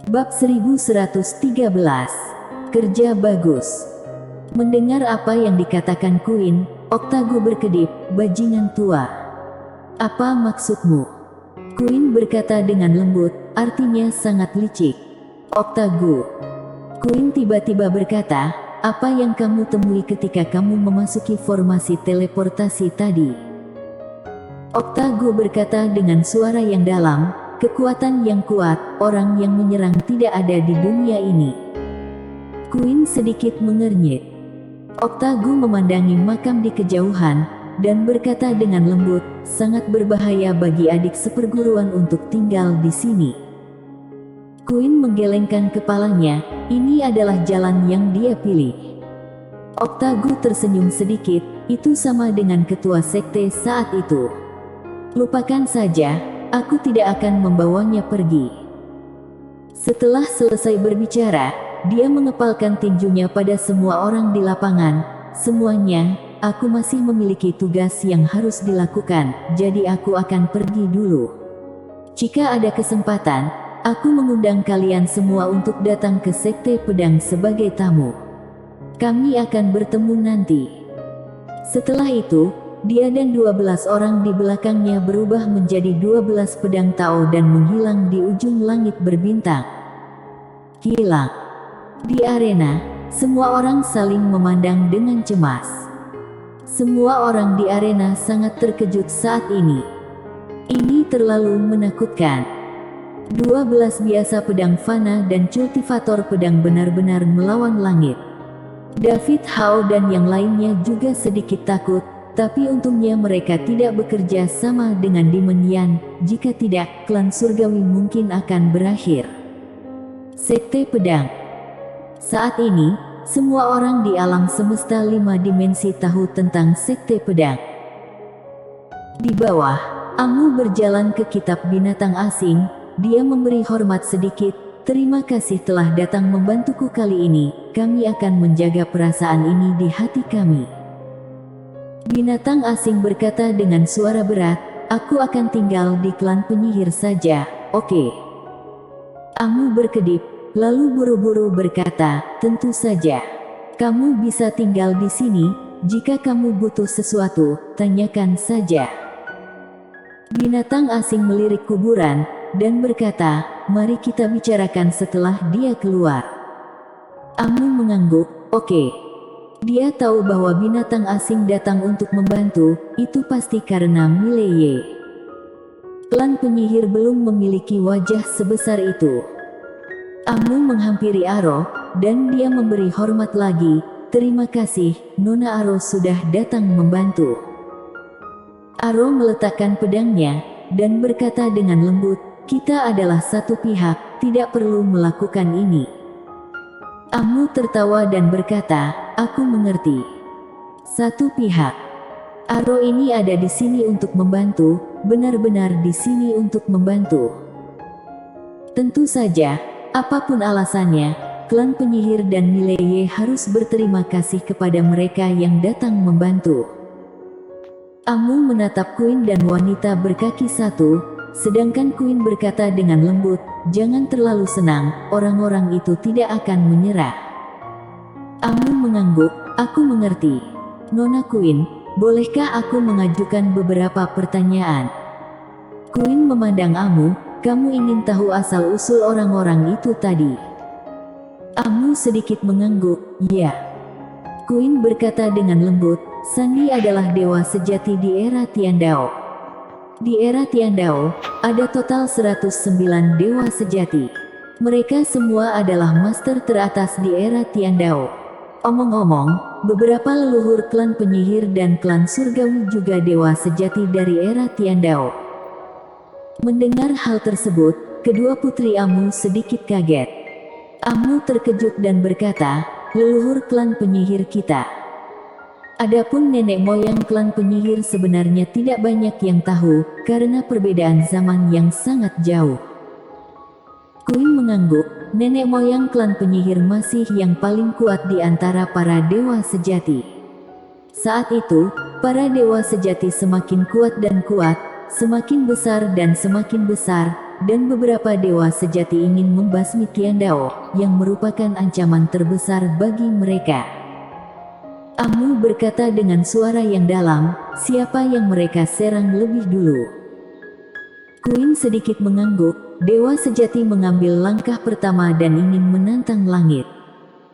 Bab 1113. Kerja bagus. Mendengar apa yang dikatakan Queen, Octago berkedip, "Bajingan tua. Apa maksudmu?" Queen berkata dengan lembut, "Artinya sangat licik." "Octago." Queen tiba-tiba berkata, "Apa yang kamu temui ketika kamu memasuki formasi teleportasi tadi?" Octago berkata dengan suara yang dalam, "Kekuatan yang kuat, orang yang menyerang tidak ada di dunia ini." Queen sedikit mengernyit. Octago memandangi makam di kejauhan, dan berkata dengan lembut, "Sangat berbahaya bagi adik seperguruan untuk tinggal di sini." Queen menggelengkan kepalanya, ini adalah jalan yang dia pilih. Octago tersenyum sedikit, itu sama dengan ketua sekte saat itu. "Lupakan saja, aku tidak akan membawanya pergi." Setelah selesai berbicara, dia mengepalkan tinjunya pada semua orang di lapangan. "Semuanya, aku masih memiliki tugas yang harus dilakukan, jadi aku akan pergi dulu. Jika ada kesempatan, aku mengundang kalian semua untuk datang ke Sekte Pedang sebagai tamu. Kami akan bertemu nanti." Setelah itu, dia dan 12 orang di belakangnya berubah menjadi 12 pedang Tao dan menghilang di ujung langit berbintang. Hilang. Di arena, semua orang saling memandang dengan cemas. Semua orang di arena sangat terkejut saat ini. Ini terlalu menakutkan. 12 biasa pedang fana dan cultivator pedang benar-benar melawan langit. David Hao dan yang lainnya juga sedikit takut, tapi untungnya mereka tidak bekerja sama dengan Demon Yan, jika tidak, klan surgawi mungkin akan berakhir. Sekte Pedang. Saat ini, semua orang di alam semesta 5 dimensi tahu tentang Sekte Pedang. Di bawah, Amu berjalan ke kitab binatang asing, dia memberi hormat sedikit, "Terima kasih telah datang membantuku kali ini, kami akan menjaga perasaan ini di hati kami." Binatang asing berkata dengan suara berat, "Aku akan tinggal di klan penyihir saja, oke?" Amu berkedip, lalu buru-buru berkata, "Tentu saja. Kamu bisa tinggal di sini, jika kamu butuh sesuatu, tanyakan saja." Binatang asing melirik kuburan, dan berkata, "Mari kita bicarakan setelah dia keluar." Amu mengangguk, "Oke." Dia tahu bahwa binatang asing datang untuk membantu, itu pasti karena Mileye. Klan penyihir belum memiliki wajah sebesar itu. Amu menghampiri Aro, dan dia memberi hormat lagi, "Terima kasih, Nona Aro sudah datang membantu." Aro meletakkan pedangnya, dan berkata dengan lembut, "Kita adalah satu pihak, tidak perlu melakukan ini." Amu tertawa dan berkata, "Aku mengerti. Satu pihak. Aro ini ada di sini untuk membantu, benar-benar di sini untuk membantu." Tentu saja, apapun alasannya, klan penyihir dan Mileye harus berterima kasih kepada mereka yang datang membantu. Amu menatap Queen dan wanita berkaki satu, sedangkan Queen berkata dengan lembut, "Jangan terlalu senang, orang-orang itu tidak akan menyerah." Amu mengangguk, "Aku mengerti. Nona Queen, bolehkah aku mengajukan beberapa pertanyaan?" Queen memandang Amu, "Kamu ingin tahu asal-usul orang-orang itu tadi?" Amu sedikit mengangguk, "Ya." Queen berkata dengan lembut, "Sandi adalah dewa sejati di era Tiandao. Di era Tiandao, ada total 109 dewa sejati. Mereka semua adalah master teratas di era Tiandao. Omong-omong, beberapa leluhur klan penyihir dan klan surgawi juga dewa sejati dari era Tiandao." Mendengar hal tersebut, kedua putri Amu sedikit kaget. Amu terkejut dan berkata, "Leluhur klan penyihir kita. Adapun nenek moyang klan penyihir sebenarnya tidak banyak yang tahu, karena perbedaan zaman yang sangat jauh." Queen mengangguk, "Nenek moyang klan penyihir masih yang paling kuat di antara para dewa sejati. Saat itu, para dewa sejati semakin kuat dan kuat, semakin besar dan semakin besar, dan beberapa dewa sejati ingin membasmi Tiandao, yang merupakan ancaman terbesar bagi mereka. Amu berkata dengan suara yang dalam, siapa yang mereka serang lebih dulu? Queen sedikit mengangguk, dewa sejati mengambil langkah pertama dan ingin menantang langit.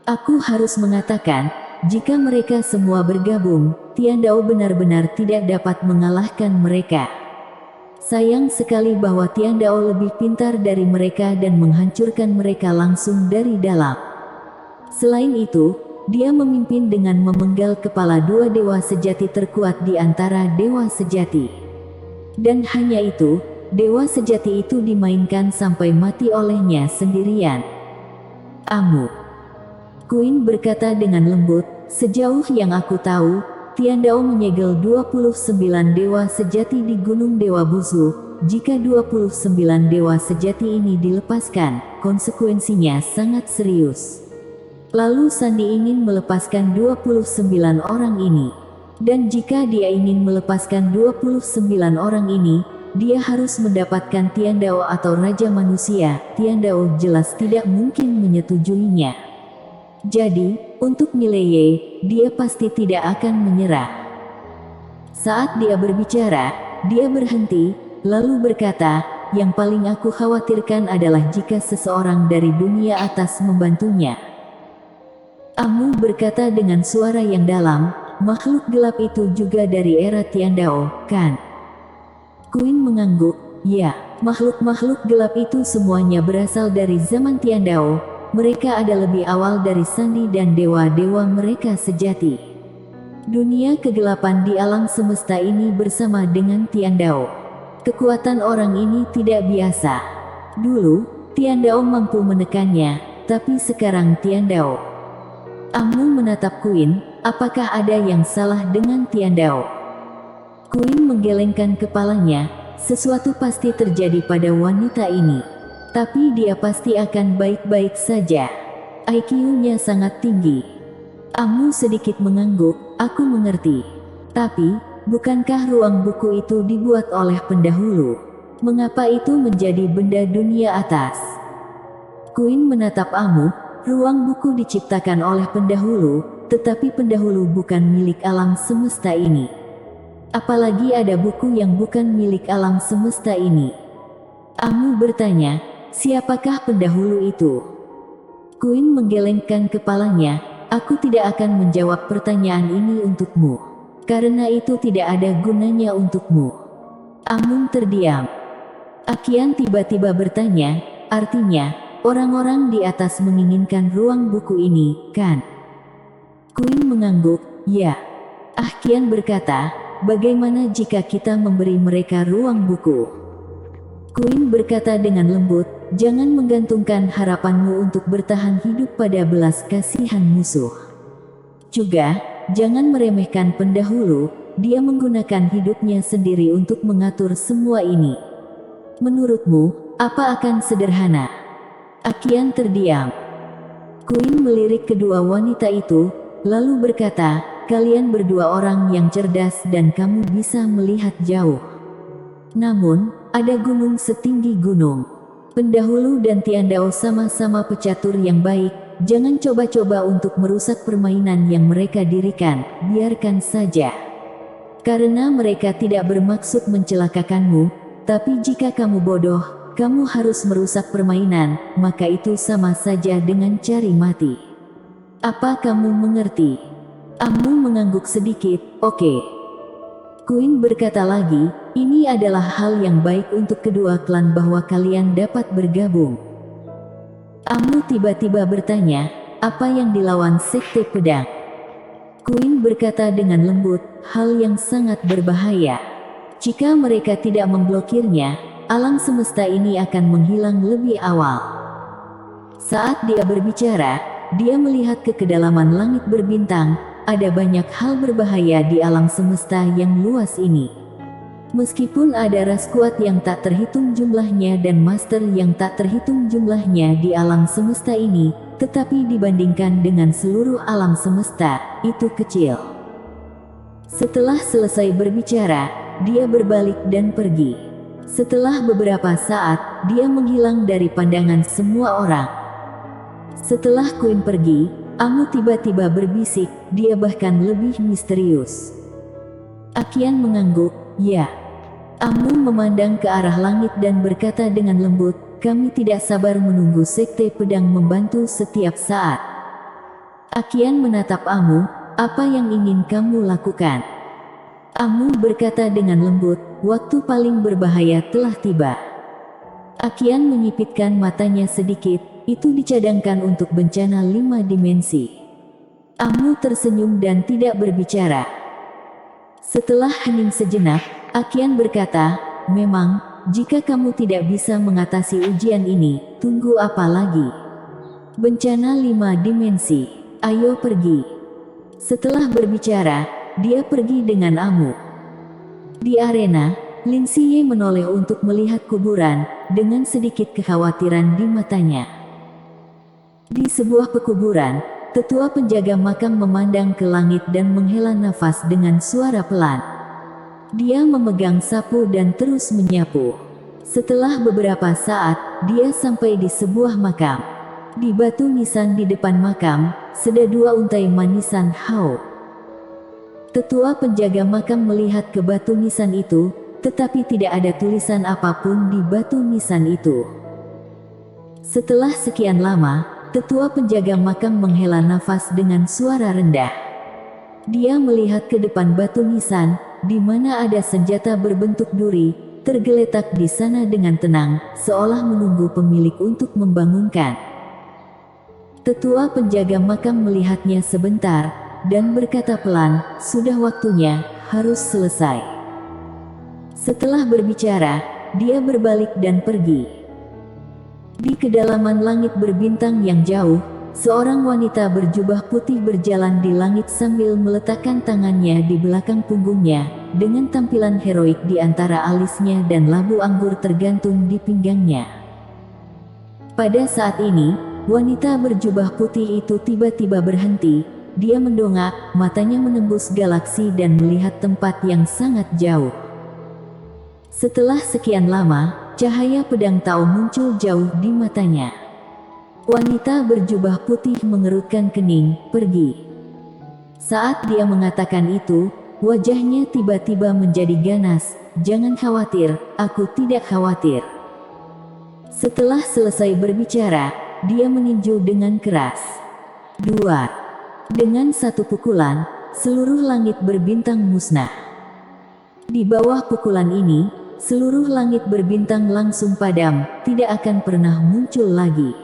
Aku harus mengatakan, jika mereka semua bergabung, Tiandao benar-benar tidak dapat mengalahkan mereka. Sayang sekali bahwa Tiandao lebih pintar dari mereka dan menghancurkan mereka langsung dari dalam. Selain itu, dia memimpin dengan memenggal kepala dua dewa sejati terkuat di antara dewa sejati. Dan hanya itu, dewa sejati itu dimainkan sampai mati olehnya sendirian. Amu. Queen berkata dengan lembut, sejauh yang aku tahu, Tiandao menyegel 29 dewa sejati di Gunung Dewa Busu. Jika 29 dewa sejati ini dilepaskan, konsekuensinya sangat serius. Lalu Sandi ingin melepaskan 29 orang ini. Dan jika dia ingin melepaskan 29 orang ini, dia harus mendapatkan Tiandao atau Raja Manusia. Tiandao jelas tidak mungkin menyetujuinya. Jadi, untuk Mileye, dia pasti tidak akan menyerah. Saat dia berbicara, dia berhenti, lalu berkata, yang paling aku khawatirkan adalah jika seseorang dari dunia atas membantunya. Amu berkata dengan suara yang dalam, makhluk gelap itu juga dari era Tiandao, kan? Queen mengangguk, ya, makhluk-makhluk gelap itu semuanya berasal dari zaman Tiandao. Mereka ada lebih awal dari Sandi dan dewa-dewa mereka sejati. Dunia kegelapan di alam semesta ini bersama dengan Tiandao. Kekuatan orang ini tidak biasa. Dulu, Tiandao mampu menekannya, tapi sekarang Tiandao. Amu menatap Queen, apakah ada yang salah dengan Tiandao? Queen menggelengkan kepalanya, sesuatu pasti terjadi pada wanita ini. Tapi dia pasti akan baik-baik saja. IQ-nya sangat tinggi. Amu sedikit mengangguk, aku mengerti. Tapi, bukankah ruang buku itu dibuat oleh pendahulu? Mengapa itu menjadi benda dunia atas? Queen menatap Amu, ruang buku diciptakan oleh pendahulu, tetapi pendahulu bukan milik alam semesta ini. Apalagi ada buku yang bukan milik alam semesta ini. Amu bertanya, siapakah pendahulu itu? Queen menggelengkan kepalanya, aku tidak akan menjawab pertanyaan ini untukmu. Karena itu tidak ada gunanya untukmu. Amun terdiam. Akian tiba-tiba bertanya, artinya, orang-orang di atas menginginkan ruang buku ini, kan? Queen mengangguk, ya. Akian berkata, bagaimana jika kita memberi mereka ruang buku? Queen berkata dengan lembut, jangan menggantungkan harapanmu untuk bertahan hidup pada belas kasihan musuh. Juga, jangan meremehkan pendahulu, dia menggunakan hidupnya sendiri untuk mengatur semua ini. Menurutmu, apa akan sederhana? Akian terdiam. Queen melirik kedua wanita itu, lalu berkata, kalian berdua orang yang cerdas dan kamu bisa melihat jauh. Namun, ada gunung setinggi gunung. Pendahulu dan Tiandao sama-sama pecatur yang baik, jangan coba-coba untuk merusak permainan yang mereka dirikan, biarkan saja. Karena mereka tidak bermaksud mencelakakanmu, tapi jika kamu bodoh, kamu harus merusak permainan, maka itu sama saja dengan cari mati. Apa kamu mengerti? Amu mengangguk sedikit, oke. Queen berkata lagi, ini adalah hal yang baik untuk kedua klan bahwa kalian dapat bergabung. Amu tiba-tiba bertanya, apa yang dilawan Sekte Pedang? Queen berkata dengan lembut, hal yang sangat berbahaya. Jika mereka tidak memblokirnya, alam semesta ini akan menghilang lebih awal. Saat dia berbicara, dia melihat ke kedalaman langit berbintang. Ada banyak hal berbahaya di alam semesta yang luas ini. Meskipun ada ras kuat yang tak terhitung jumlahnya dan master yang tak terhitung jumlahnya di alam semesta ini, tetapi dibandingkan dengan seluruh alam semesta, itu kecil. Setelah selesai berbicara, dia berbalik dan pergi. Setelah beberapa saat, dia menghilang dari pandangan semua orang. Setelah Queen pergi, Amu tiba-tiba berbisik, dia bahkan lebih misterius. Akian mengangguk, ya. Amu memandang ke arah langit dan berkata dengan lembut, kami tidak sabar menunggu Sekte Pedang membantu setiap saat. Akian menatap Amu, apa yang ingin kamu lakukan? Amu berkata dengan lembut, waktu paling berbahaya telah tiba. Akian menyipitkan matanya sedikit, itu dicadangkan untuk bencana 5 dimensi. Amu tersenyum dan tidak berbicara. Setelah hening sejenak, Akian berkata, memang, jika kamu tidak bisa mengatasi ujian ini, tunggu apa lagi? Bencana 5 dimensi, ayo pergi. Setelah berbicara, dia pergi dengan Amu. Di arena, Lin Siye menoleh untuk melihat kuburan, dengan sedikit kekhawatiran di matanya. Di sebuah pekuburan, tetua penjaga makam memandang ke langit dan menghela nafas dengan suara pelan. Dia memegang sapu dan terus menyapu. Setelah beberapa saat, dia sampai di sebuah makam. Di batu nisan di depan makam, ada 2 untai manisan Hao. Tetua penjaga makam melihat ke batu nisan itu, tetapi tidak ada tulisan apapun di batu nisan itu. Setelah sekian lama, tetua penjaga makam menghela nafas dengan suara rendah. Dia melihat ke depan batu nisan, di mana ada senjata berbentuk duri, tergeletak di sana dengan tenang, seolah menunggu pemilik untuk membangunkan. Tetua penjaga makam melihatnya sebentar, dan berkata pelan, sudah waktunya, harus selesai. Setelah berbicara, dia berbalik dan pergi. Di kedalaman langit berbintang yang jauh, seorang wanita berjubah putih berjalan di langit sambil meletakkan tangannya di belakang punggungnya, dengan tampilan heroik di antara alisnya dan labu anggur tergantung di pinggangnya. Pada saat ini, wanita berjubah putih itu tiba-tiba berhenti, dia mendongak, matanya menembus galaksi dan melihat tempat yang sangat jauh. Setelah sekian lama, cahaya pedang Tao muncul jauh di matanya. Wanita berjubah putih mengerutkan kening, pergi. Saat dia mengatakan itu, wajahnya tiba-tiba menjadi ganas, jangan khawatir, aku tidak khawatir. Setelah selesai berbicara, dia meninju dengan keras. 2. Dengan satu pukulan, seluruh langit berbintang musnah. Di bawah pukulan ini, seluruh langit berbintang langsung padam, tidak akan pernah muncul lagi.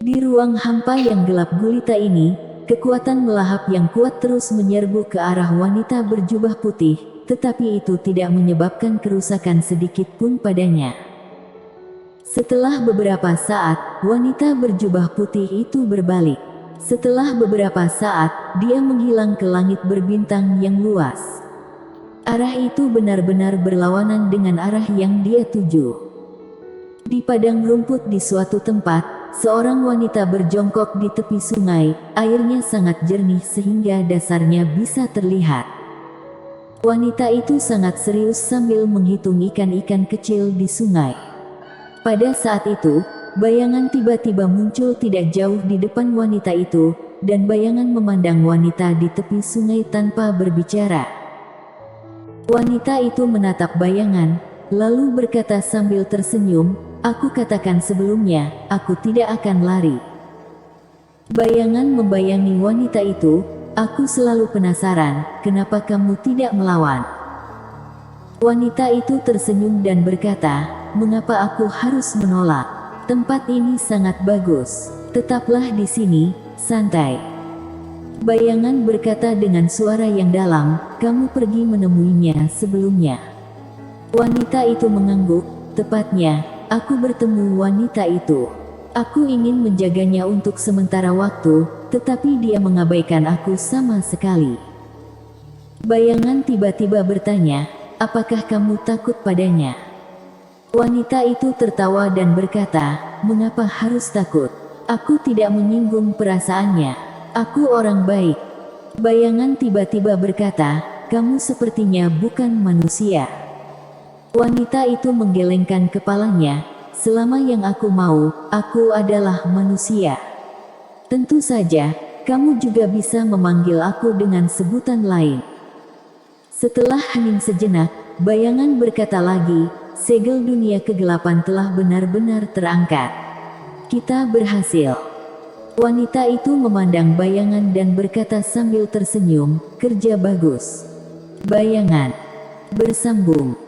Di ruang hampa yang gelap gulita ini, kekuatan melahap yang kuat terus menyerbu ke arah wanita berjubah putih, tetapi itu tidak menyebabkan kerusakan sedikit pun padanya. Setelah beberapa saat, wanita berjubah putih itu berbalik. Setelah beberapa saat, dia menghilang ke langit berbintang yang luas. Arah itu benar-benar berlawanan dengan arah yang dia tuju. Di padang rumput di suatu tempat, seorang wanita berjongkok di tepi sungai, airnya sangat jernih sehingga dasarnya bisa terlihat. Wanita itu sangat serius sambil menghitung ikan-ikan kecil di sungai. Pada saat itu, bayangan tiba-tiba muncul tidak jauh di depan wanita itu, dan bayangan memandang wanita di tepi sungai tanpa berbicara. Wanita itu menatap bayangan, lalu berkata sambil tersenyum, aku katakan sebelumnya, aku tidak akan lari. Bayangan membayangi wanita itu, aku selalu penasaran, kenapa kamu tidak melawan? Wanita itu tersenyum dan berkata, mengapa aku harus menolak? Tempat ini sangat bagus, tetaplah di sini, santai. Bayangan berkata dengan suara yang dalam, kamu pergi menemuinya sebelumnya. Wanita itu mengangguk, tepatnya, aku bertemu wanita itu. Aku ingin menjaganya untuk sementara waktu, tetapi dia mengabaikan aku sama sekali. Bayangan tiba-tiba bertanya, apakah kamu takut padanya? Wanita itu tertawa dan berkata, mengapa harus takut? Aku tidak menyinggung perasaannya. Aku orang baik. Bayangan tiba-tiba berkata, kamu sepertinya bukan manusia. Wanita itu menggelengkan kepalanya. Selama yang aku mau, aku adalah manusia. Tentu saja, kamu juga bisa memanggil aku dengan sebutan lain. Setelah hening sejenak, bayangan berkata lagi, segel dunia kegelapan telah benar-benar terangkat. Kita berhasil. Wanita itu memandang bayangan dan berkata sambil tersenyum, kerja bagus. Bayangan bersambung.